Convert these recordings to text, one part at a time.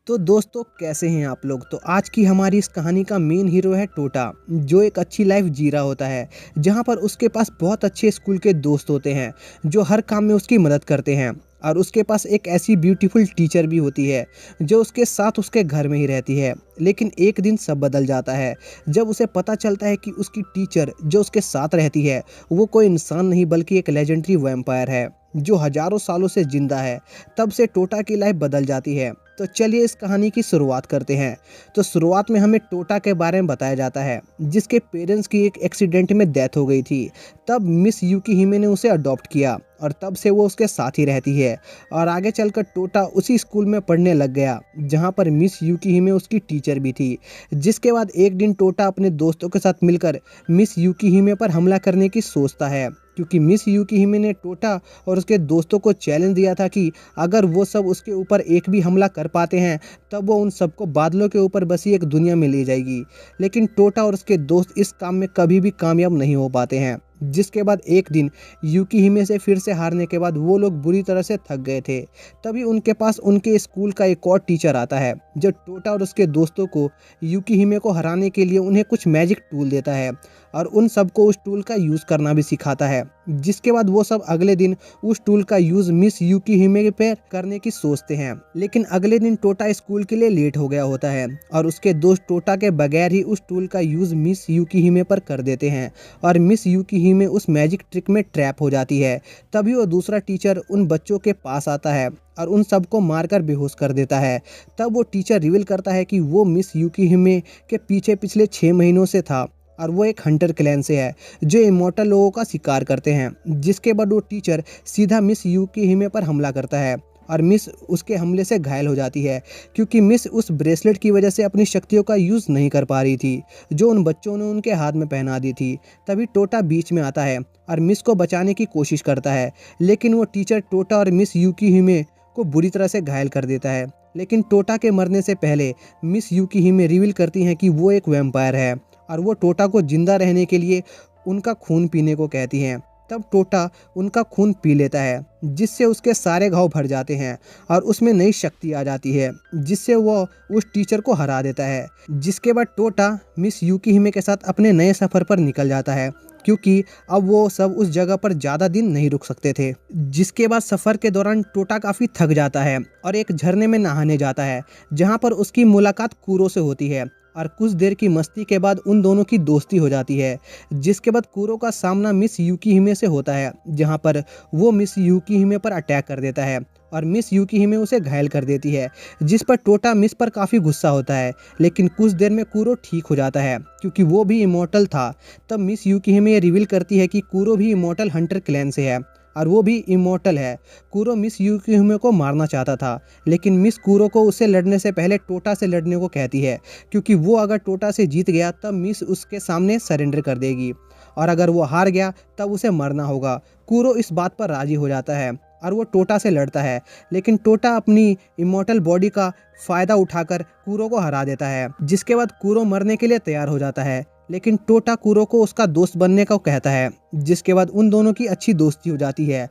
तो दोस्तों कैसे हैं आप लोग। तो आज की हमारी इस कहानी का मेन हीरो है टोटा, जो एक अच्छी लाइफ जी रहा होता है, जहां पर उसके पास बहुत अच्छे स्कूल के दोस्त होते हैं जो हर काम में उसकी मदद करते हैं। और उसके पास एक ऐसी ब्यूटीफुल टीचर भी होती है जो उसके साथ उसके घर में ही रहती है। लेकिन एक दिन सब बदल जाता है जब उसे पता चलता है कि उसकी टीचर जो उसके साथ रहती है वो कोई इंसान नहीं बल्कि एक लेजेंडरी वैम्पायर है जो हजारों सालों से जिंदा है। तब से टोटा की लाइफ बदल जाती है। तो चलिए इस कहानी की शुरुआत करते हैं। तो शुरुआत में हमें टोटा के बारे में बताया जाता है जिसके पेरेंट्स की एक एक्सीडेंट में डेथ हो गई थी। तब मिस यूकी हिमे ने उसे अडॉप्ट किया और तब से वो उसके साथ ही रहती है। और आगे चलकर टोटा उसी स्कूल में पढ़ने लग गया जहाँ पर मिस यूकी हिमे उसकी टीचर भी थी। जिसके बाद एक दिन टोटा अपने दोस्तों के साथ मिलकर मिस यूकी हिमे पर हमला करने की सोचता है, क्योंकि मिस यूकी हिमे ने टोटा और उसके दोस्तों को चैलेंज दिया था कि अगर वो सब उसके ऊपर एक भी हमला कर पाते हैं तब वो उन सबको बादलों के ऊपर बसी एक दुनिया में ले जाएगी। लेकिन टोटा और उसके दोस्त इस काम में कभी भी कामयाब नहीं हो पाते हैं। जिसके बाद एक दिन यूकी हिमे से फिर से हारने के बाद वो लोग बुरी तरह से थक गए थे। तभी उनके पास उनके स्कूल का एक और टीचर आता है जो टोटा और उसके दोस्तों को यूकी हिमे को हराने के लिए उन्हें कुछ मैजिक टूल देता है और उन सबको उस टूल का यूज़ करना भी सिखाता है। जिसके बाद वो सब अगले दिन उस टूल का यूज़ मिस यूकी हिमे पे करने की सोचते हैं। लेकिन अगले दिन टोटा स्कूल के लिए लेट हो गया होता है और उसके दोस्त टोटा के बगैर ही उस टूल का यूज़ मिस यूकी हिमे पर कर देते हैं और मिस यूकी हिमे उस मैजिक ट्रिक में ट्रैप हो जाती है। तभी वो दूसरा टीचर उन बच्चों के पास आता है और उन सबको मारकर बेहोश कर देता है। तब वो टीचर रिवील करता है कि वो मिस यूकी हिमे के पीछे पिछले 6 महीनों से था और वो एक हंटर क्लैन से है जो इमॉर्टल लोगों का शिकार करते हैं। जिसके बाद वो टीचर सीधा मिस यूकी हिमे पर हमला करता है और मिस उसके हमले से घायल हो जाती है, क्योंकि मिस उस ब्रेसलेट की वजह से अपनी शक्तियों का यूज़ नहीं कर पा रही थी जो उन बच्चों ने उनके हाथ में पहना दी थी। तभी टोटा बीच में आता है और मिस को बचाने की कोशिश करता है, लेकिन वो टीचर टोटा और मिस यूकी हिमे को बुरी तरह से घायल कर देता है। लेकिन टोटा के मरने से पहले मिस यूकी हिमे रिवील करती हैं कि वो एक वैम्पायर है और वो टोटा को जिंदा रहने के लिए उनका खून पीने को कहती हैं। तब टोटा उनका खून पी लेता है जिससे उसके सारे घाव भर जाते हैं और उसमें नई शक्ति आ जाती है जिससे वो उस टीचर को हरा देता है। जिसके बाद टोटा मिस यूकी हिमे के साथ अपने नए सफ़र पर निकल जाता है, क्योंकि अब वो सब उस जगह पर ज़्यादा दिन नहीं रुक सकते थे। जिसके बाद सफ़र के दौरान टोटा काफ़ी थक जाता है और एक झरने में नहाने जाता है जहाँ पर उसकी मुलाकात कूरो से होती है और कुछ देर की मस्ती के बाद उन दोनों की दोस्ती हो जाती है। जिसके बाद कूरो का सामना मिस यूकी हिमे से होता है जहाँ पर वो मिस यूकी हिमे पर अटैक कर देता है और मिस यूकी हिमे उसे घायल कर देती है। जिस पर टोटा मिस पर काफ़ी गुस्सा होता है, लेकिन कुछ देर में कूरो ठीक हो जाता है क्योंकि वो भी इमॉर्टल था। तब मिस यूकी हिमे ये रिवील करती है कि कूरो भी इमॉर्टल हंटर क्लैन से है और वो भी इमॉर्टल है। कूरो मिस यूकी हिमे को मारना चाहता था, लेकिन मिस कूरो को उससे लड़ने से पहले टोटा से लड़ने को कहती है, क्योंकि वो अगर टोटा से जीत गया तब मिस उसके सामने सरेंडर कर देगी और अगर वो हार गया तब उसे मरना होगा। कूरो इस बात पर राजी हो जाता है और वो टोटा से लड़ता है, लेकिन टोटा अपनी इमॉर्टल बॉडी का फ़ायदा उठाकर कूरो को हरा देता है। जिसके बाद कूरो मरने के लिए तैयार हो जाता है, लेकिन टोटा कूरो को उसका दोस्त बनने को कहता है। जिसके बाद उन दोनों की अच्छी दोस्ती हो जाती है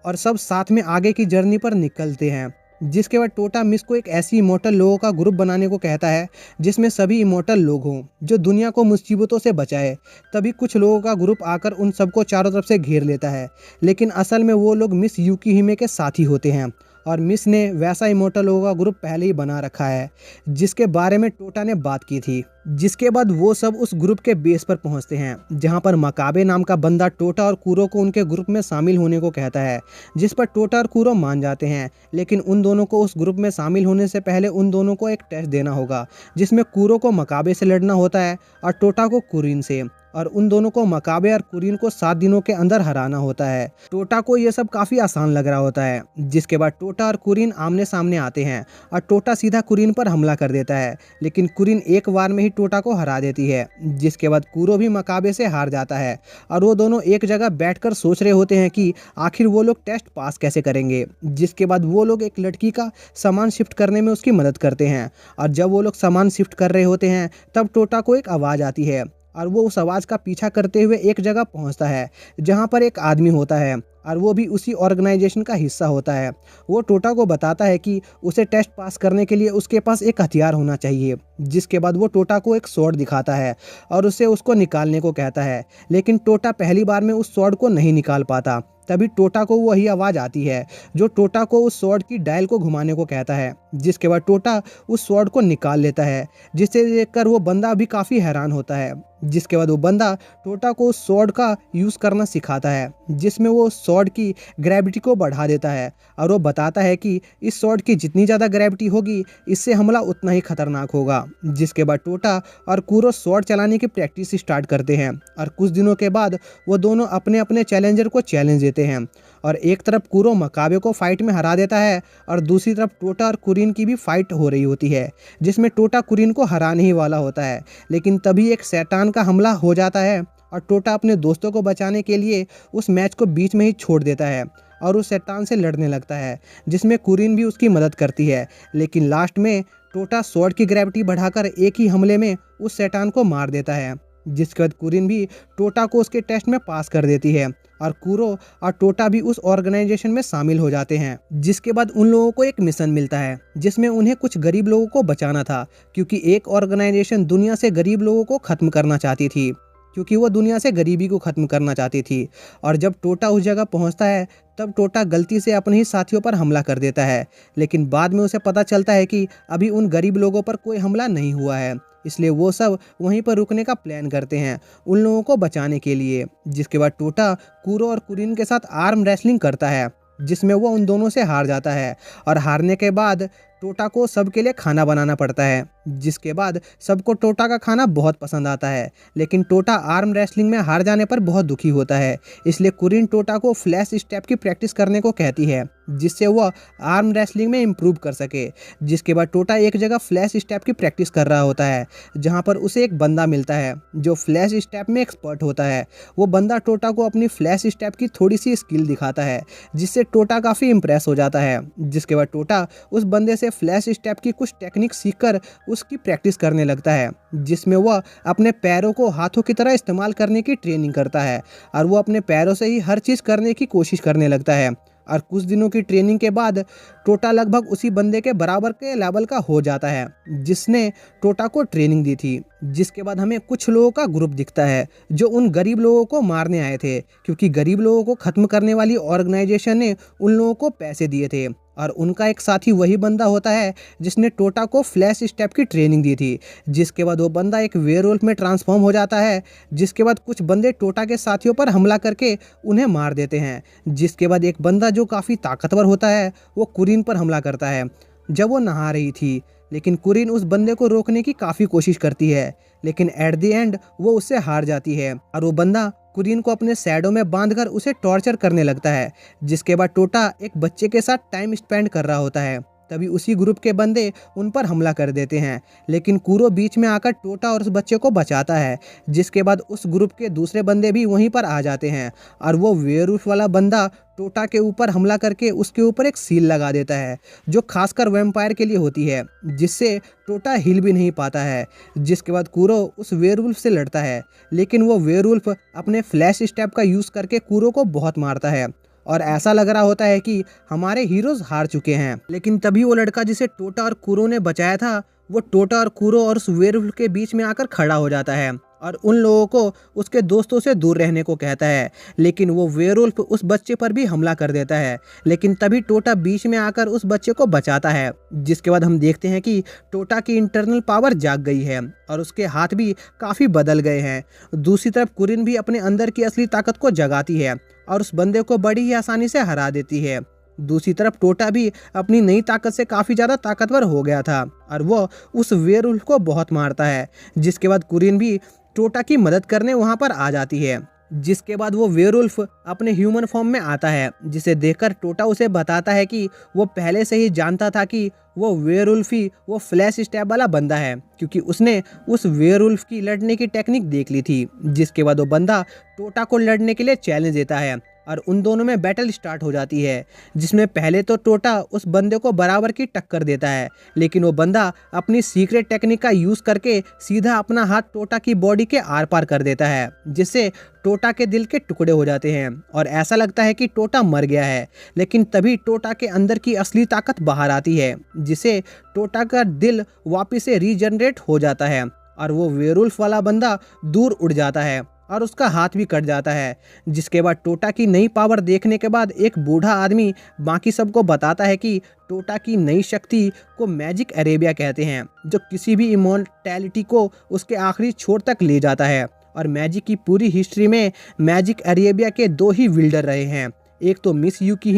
और सब साथ में आगे की जर्नी पर निकलते हैं। जिसके बाद टोटा मिस को एक ऐसी इमॉर्टल लोगों का ग्रुप बनाने को कहता है जिसमें सभी इमॉर्टल लोग हों जो दुनिया को मुसीबतों से बचाए। तभी कुछ लोगों का ग्रुप आकर उन सबको चारों तरफ से घेर लेता है, लेकिन असल में वो लोग मिस यूकी हिमे के साथी होते हैं और मिस ने वैसा इमॉर्टल लोगों का ग्रुप पहले ही बना रखा है जिसके बारे में टोटा ने बात की थी। जिसके बाद वो सब उस ग्रुप के बेस पर पहुंचते हैं जहां पर मकाबे नाम का बंदा टोटा और कूरो को उनके ग्रुप में शामिल होने को कहता है। जिस पर टोटा और कूरो मान जाते हैं, लेकिन उन दोनों को उस ग्रुप में शामिल होने से पहले उन दोनों को एक टेस्ट देना होगा जिसमें कूरो को मकाबे से लड़ना होता है और टोटा को कुरिन से, और उन दोनों को मकाबे और कुरिन को 7 दिनों के अंदर हराना होता है। टोटा को यह सब काफ़ी आसान लग रहा होता है। जिसके बाद टोटा और कुरिन आमने सामने आते हैं और टोटा सीधा कुरिन पर हमला कर देता है, लेकिन कुरिन एक बार में ही टोटा को हरा देती है। जिसके बाद कूरो भी मकाबे से हार जाता है और वो दोनों एक जगह बैठकर सोच रहे होते हैं कि आखिर वो लोग टेस्ट पास कैसे करेंगे। जिसके बाद वो लोग एक लड़की का सामान शिफ्ट करने में उसकी मदद करते हैं और जब वो लोग सामान शिफ्ट कर रहे होते हैं तब टोटा को एक आवाज़ आती है और वो उस आवाज़ का पीछा करते हुए एक जगह पहुंचता है जहां पर एक आदमी होता है और वो भी उसी ऑर्गेनाइजेशन का हिस्सा होता है। वो टोटा को बताता है कि उसे टेस्ट पास करने के लिए उसके पास एक हथियार होना चाहिए। जिसके बाद वो टोटा को एक स्वॉर्ड दिखाता है और उसे उसको निकालने को कहता है, लेकिन टोटा पहली बार में उस स्वॉर्ड को नहीं निकाल पाता। तभी टोटा को वही आवाज़ आती है जो टोटा को उस स्वॉर्ड की डायल को घुमाने को कहता है। जिसके बाद टोटा उस स्वॉर्ड को निकाल लेता है, जिसे देखकर वो बंदा भी काफ़ी हैरान होता है। जिसके बाद वो बंदा टोटा को उस स्वॉर्ड का यूज़ करना सिखाता है, जिसमें वो स्वॉर्ड की ग्रेविटी को बढ़ा देता है और वो बताता है कि इस स्वॉर्ड की जितनी ज़्यादा ग्रेविटी होगी इससे हमला उतना ही खतरनाक होगा। जिसके बाद टोटा और कूरो स्वॉर्ड चलाने की प्रैक्टिस स्टार्ट करते हैं और कुछ दिनों के बाद वो दोनों अपने अपने चैलेंजर को चैलेंज देते हैं। और एक तरफ कूरो मकाबे को फाइट में हरा देता है और दूसरी तरफ टोटा और कुरिन की भी फाइट हो रही होती है, जिसमें टोटा कुरिन को हराने ही वाला होता है। लेकिन तभी एक शैतान का हमला हो जाता है और टोटा अपने दोस्तों को बचाने के लिए उस मैच को बीच में ही छोड़ देता है और उस शैतान से लड़ने लगता है, जिसमें कुरिन भी उसकी मदद करती है। लेकिन लास्ट में टोटा स्वॉर्ड की ग्रेविटी बढ़ाकर एक ही हमले में उस शैतान को मार देता है। जिसके बाद कुरिन भी टोटा को उसके टेस्ट में पास कर देती है और कूरो और टोटा भी उस ऑर्गेनाइजेशन में शामिल हो जाते हैं। जिसके बाद उन लोगों को एक मिशन मिलता है जिसमें उन्हें कुछ गरीब लोगों को बचाना था, क्योंकि एक ऑर्गेनाइजेशन दुनिया से गरीब लोगों को ख़त्म करना चाहती थी, क्योंकि वो दुनिया से गरीबी को ख़त्म करना चाहती थी। और जब टोटा उस जगह पहुंचता है तब टोटा गलती से अपने ही साथियों पर हमला कर देता है, लेकिन बाद में उसे पता चलता है कि अभी उन गरीब लोगों पर कोई हमला नहीं हुआ है, इसलिए वो सब वहीं पर रुकने का प्लान करते हैं उन लोगों को बचाने के लिए। जिसके बाद टोटा कूरो और कुरिन के साथ आर्म रेसलिंग करता है, जिसमें वो उन दोनों से हार जाता है और हारने के बाद टोटा को सबके लिए खाना बनाना पड़ता है। जिसके बाद सबको टोटा का खाना बहुत पसंद आता है, लेकिन टोटा आर्म रेसलिंग में हार जाने पर बहुत दुखी होता है। इसलिए कुरिन टोटा को फ्लैश स्टेप की प्रैक्टिस करने को कहती है, जिससे वह आर्म रेसलिंग में इम्प्रूव कर सके। जिसके बाद टोटा एक जगह फ्लैश स्टेप की प्रैक्टिस कर रहा होता है, जहाँ पर उसे एक बंदा मिलता है जो फ्लैश स्टेप में एक्सपर्ट होता है। वो बंदा टोटा को अपनी फ्लैश स्टेप की थोड़ी सी स्किल दिखाता है, जिससे टोटा काफ़ी इम्प्रेस हो जाता है। जिसके बाद टोटा उस बंदे से फ्लैश स्टेप की कुछ टेक्निक सीखकर उसकी प्रैक्टिस करने लगता है, जिसमें वह अपने पैरों को हाथों की तरह इस्तेमाल करने की ट्रेनिंग करता है और वो अपने पैरों से ही हर चीज़ करने की कोशिश करने लगता है। और कुछ दिनों की ट्रेनिंग के बाद टोटा लगभग उसी बंदे के बराबर के लेवल का हो जाता है जिसने टोटा को ट्रेनिंग दी थी। जिसके बाद हमें कुछ लोगों का ग्रुप दिखता है जो उन गरीब लोगों को मारने आए थे, क्योंकि गरीब लोगों को ख़त्म करने वाली ऑर्गेनाइजेशन ने उन लोगों को पैसे दिए थे। और उनका एक साथी वही बंदा होता है जिसने टोटा को फ्लैश स्टेप की ट्रेनिंग दी थी। जिसके बाद वो बंदा एक वेयरवुल्फ में ट्रांसफॉर्म हो जाता है। जिसके बाद कुछ बंदे टोटा के साथियों पर हमला करके उन्हें मार देते हैं। जिसके बाद एक बंदा जो काफ़ी ताकतवर होता है वो कुरिन पर हमला करता है जब वो नहा रही थी, लेकिन कुरिन उस बंदे को रोकने की काफ़ी कोशिश करती है, लेकिन एट द एंड वो उससे हार जाती है और वो बंदा कुरिन को अपने शैडो में बांधकर उसे टॉर्चर करने लगता है। जिसके बाद टोटा एक बच्चे के साथ टाइम स्पेंड कर रहा होता है, तभी उसी ग्रुप के बंदे उन पर हमला कर देते हैं, लेकिन कूरो बीच में आकर टोटा और उस बच्चे को बचाता है। जिसके बाद उस ग्रुप के दूसरे बंदे भी वहीं पर आ जाते हैं और वो वेयरवुल्फ वाला बंदा टोटा के ऊपर हमला करके उसके ऊपर एक सील लगा देता है जो खासकर वैम्पायर के लिए होती है, जिससे टोटा हिल भी नहीं पाता है। जिसके बाद कूरो उस वेयरवुल्फ से लड़ता है, लेकिन वो वेयरवुल्फ अपने फ्लैश स्टेप का यूज़ करके कूरो को बहुत मारता है और ऐसा लग रहा होता है कि हमारे हीरोज हार चुके हैं। लेकिन तभी वो लड़का जिसे टोटा और कूरो ने बचाया था वो टोटा और कूरो और उस वेयरवुल्फ के बीच में आकर खड़ा हो जाता है और उन लोगों को उसके दोस्तों से दूर रहने को कहता है। लेकिन वो वेयरवुल्फ उस बच्चे पर भी हमला कर देता है, लेकिन तभी टोटा बीच में आकर उस बच्चे को बचाता है। जिसके बाद हम देखते हैं कि टोटा की इंटरनल पावर जाग गई है और उसके हाथ भी काफ़ी बदल गए हैं। दूसरी तरफ कुरिन भी अपने अंदर की असली ताकत को जगाती है और उस बंदे को बड़ी ही आसानी से हरा देती है। दूसरी तरफ टोटा भी अपनी नई ताकत से काफ़ी ज़्यादा ताकतवर हो गया था और वो उस वेयरवुल्फ को बहुत मारता है। जिसके बाद कुरिन भी टोटा की मदद करने वहाँ पर आ जाती है। जिसके बाद वो वेयरवुल्फ अपने ह्यूमन फॉर्म में आता है, जिसे देखकर टोटा उसे बताता है कि वो पहले से ही जानता था कि वो वेयरवुल्फ ही वो फ्लैश स्टैब वाला बंदा है, क्योंकि उसने उस वेयरवुल्फ की लड़ने की टेक्निक देख ली थी। जिसके बाद वो बंदा टोटा को लड़ने के लिए चैलेंज देता है और उन दोनों में बैटल स्टार्ट हो जाती है, जिसमें पहले तो टोटा उस बंदे को बराबर की टक्कर देता है, लेकिन वो बंदा अपनी सीक्रेट टेक्निक का यूज़ करके सीधा अपना हाथ टोटा की बॉडी के आर पार कर देता है, जिससे टोटा के दिल के टुकड़े हो जाते हैं और ऐसा लगता है कि टोटा मर गया है। लेकिन तभी टोटा के अंदर की असली ताकत बाहर आती है, जिससे टोटा का दिल वापस से रीजनरेट हो जाता है और वो वेयरवुल्फ वाला बंदा दूर उड़ जाता है और उसका हाथ भी कट जाता है। जिसके बाद टोटा की नई पावर देखने के बाद एक बूढ़ा आदमी बाकी सबको बताता है कि टोटा की नई शक्ति को मैजिक अरेबिया कहते हैं, जो किसी भी इमॉर्टैलिटी को उसके आखिरी छोर तक ले जाता है। और मैजिक की पूरी हिस्ट्री में मैजिक अरेबिया के 2 ही विल्डर रहे हैं, एक तो मिस यूकी,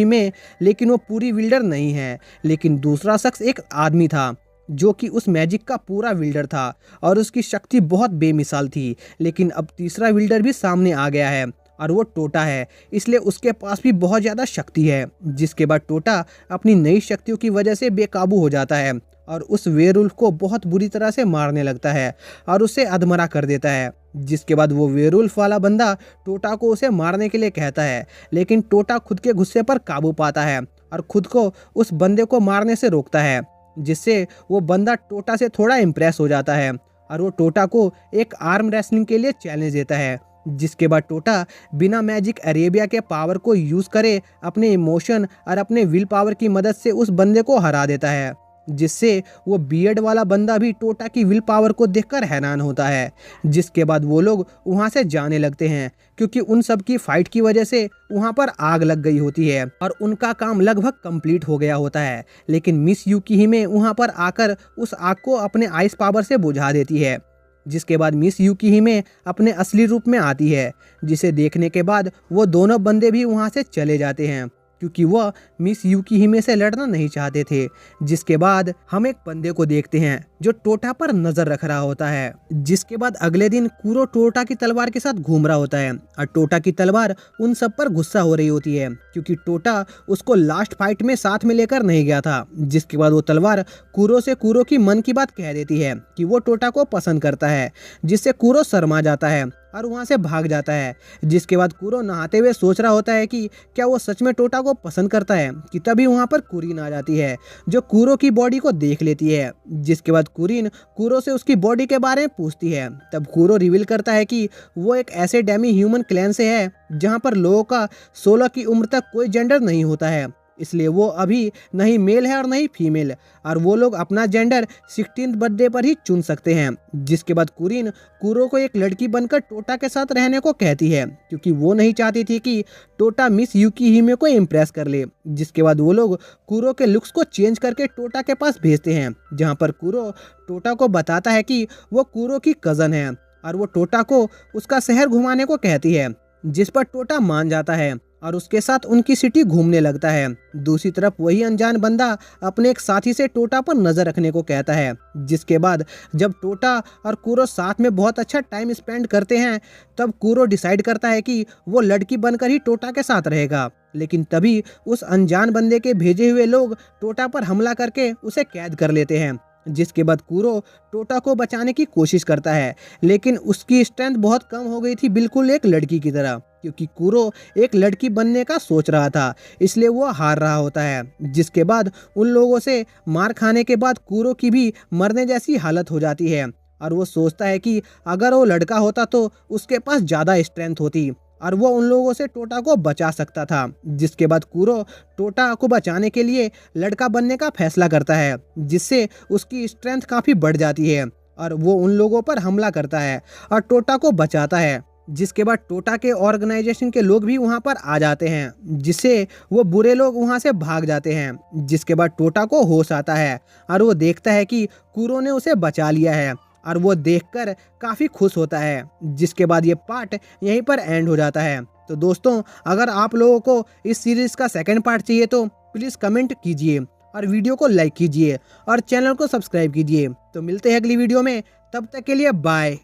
लेकिन वो पूरी विल्डर नहीं है, लेकिन दूसरा शख्स एक आदमी था जो कि उस मैजिक का पूरा विल्डर था और उसकी शक्ति बहुत बेमिसाल थी। लेकिन अब तीसरा विल्डर भी सामने आ गया है और वो टोटा है, इसलिए उसके पास भी बहुत ज़्यादा शक्ति है। जिसके बाद टोटा अपनी नई शक्तियों की वजह से बेकाबू हो जाता है और उस वेयरवुल्फ को बहुत बुरी तरह से मारने लगता है और उसे अधमरा कर देता है। जिसके बाद वो वेयरवुल्फ वाला बंदा टोटा को उसे मारने के लिए कहता है, लेकिन टोटा खुद के गुस्से पर काबू पाता है और खुद को उस बंदे को मारने से रोकता है, जिससे वो बंदा टोटा से थोड़ा इम्प्रेस हो जाता है और वो टोटा को एक आर्म रेसलिंग के लिए चैलेंज देता है। जिसके बाद टोटा बिना मैजिक अरेबिया के पावर को यूज़ करे अपने इमोशन और अपने विल पावर की मदद से उस बंदे को हरा देता है, जिससे वो बियर्ड वाला बंदा भी टोटा की विल पावर को देखकर हैरान होता है। जिसके बाद वो लोग वहाँ से जाने लगते हैं, क्योंकि उन सब की फाइट की वजह से वहाँ पर आग लग गई होती है और उनका काम लगभग कंप्लीट हो गया होता है। लेकिन मिस यूकी वहाँ पर आकर उस आग को अपने आइस पावर से बुझा देती है। जिसके बाद मिस यूकी अपने असली रूप में आती है, जिसे देखने के बाद वो दोनों बंदे भी वहाँ से चले जाते हैं, क्योंकि वह मिस यूकी से लड़ना नहीं चाहते थे। जिसके बाद हम एक बंदे को देखते हैं जो टोटा पर नजर रख रहा होता है। जिसके बाद अगले दिन कूरो टोटा की तलवार के साथ घूम रहा होता है और टोटा की तलवार उन सब पर गुस्सा हो रही होती है, क्योंकि टोटा उसको लास्ट फाइट में साथ में लेकर नहीं गया था। जिसके बाद वो तलवार कूरो से कूरो की मन की बात कह देती है कि वो टोटा को पसंद करता है, जिससे कूरो शर्मा जाता है और वहाँ से भाग जाता है। जिसके बाद कूरो नहाते हुए सोच रहा होता है कि क्या वो सच में टोटा को पसंद करता है, कि तभी वहाँ पर कुरीन आ जाती है जो कूरो की बॉडी को देख लेती है। जिसके बाद कुरीन कूरो से उसकी बॉडी के बारे में पूछती है। तब कूरो रिवील करता है कि वो एक ऐसे डेमी ह्यूमन क्लैन से है जहाँ पर लोगों का 16 की उम्र तक कोई जेंडर नहीं होता है, इसलिए वो अभी नहीं मेल है और नहीं फीमेल, और वो लोग अपना जेंडर 16th बर्थडे पर ही चुन सकते हैं। जिसके बाद कुरीन कूरो को एक लड़की बनकर टोटा के साथ रहने को कहती है, क्योंकि वो नहीं चाहती थी कि टोटा मिस यूकी को इम्प्रेस कर ले। जिसके बाद वो लोग कूरो के लुक्स को चेंज करके टोटा के पास भेजते हैं, जहाँ पर कूरो टोटा को बताता है कि वो कूरो की कज़न है और वो टोटा को उसका शहर घुमाने को कहती है। जिस पर टोटा मान जाता है और उसके साथ उनकी सिटी घूमने लगता है। दूसरी तरफ वही अनजान बंदा अपने एक साथी से टोटा पर नजर रखने को कहता है। जिसके बाद जब टोटा और कूरो साथ में बहुत अच्छा टाइम स्पेंड करते हैं, तब कूरो डिसाइड करता है कि वो लड़की बनकर ही टोटा के साथ रहेगा। लेकिन तभी उस अनजान बंदे के भेजे हुए लोग टोटा पर हमला करके उसे कैद कर लेते हैं। जिसके बाद कूरो टोटा को बचाने की कोशिश करता है, लेकिन उसकी स्ट्रेंथ बहुत कम हो गई थी, बिल्कुल एक लड़की की तरह, क्योंकि कूरो एक लड़की बनने का सोच रहा था, इसलिए वो हार रहा होता है। जिसके बाद उन लोगों से मार खाने के बाद कूरो की भी मरने जैसी हालत हो जाती है और वो सोचता है कि अगर वो लड़का होता तो उसके पास ज़्यादा स्ट्रेंथ होती और वो उन लोगों से टोटा को बचा सकता था। जिसके बाद कूरो टोटा को बचाने के लिए लड़का बनने का फैसला करता है, जिससे उसकी स्ट्रेंथ काफ़ी बढ़ जाती है और वो उन लोगों पर हमला करता है और टोटा को बचाता है। जिसके बाद टोटा के ऑर्गेनाइजेशन के लोग भी वहाँ पर आ जाते हैं, जिससे वो बुरे लोग वहाँ से भाग जाते हैं। जिसके बाद टोटा को होश आता है और वो देखता है कि कूरो ने उसे बचा लिया है और वो देखकर काफ़ी खुश होता है। जिसके बाद ये पार्ट यहीं पर एंड हो जाता है। तो दोस्तों, अगर आप लोगों को इस सीरीज़ का सेकंड पार्ट चाहिए तो प्लीज़ कमेंट कीजिए और वीडियो को लाइक कीजिए और चैनल को सब्सक्राइब कीजिए। तो मिलते हैं अगली वीडियो में, तब तक के लिए बाय।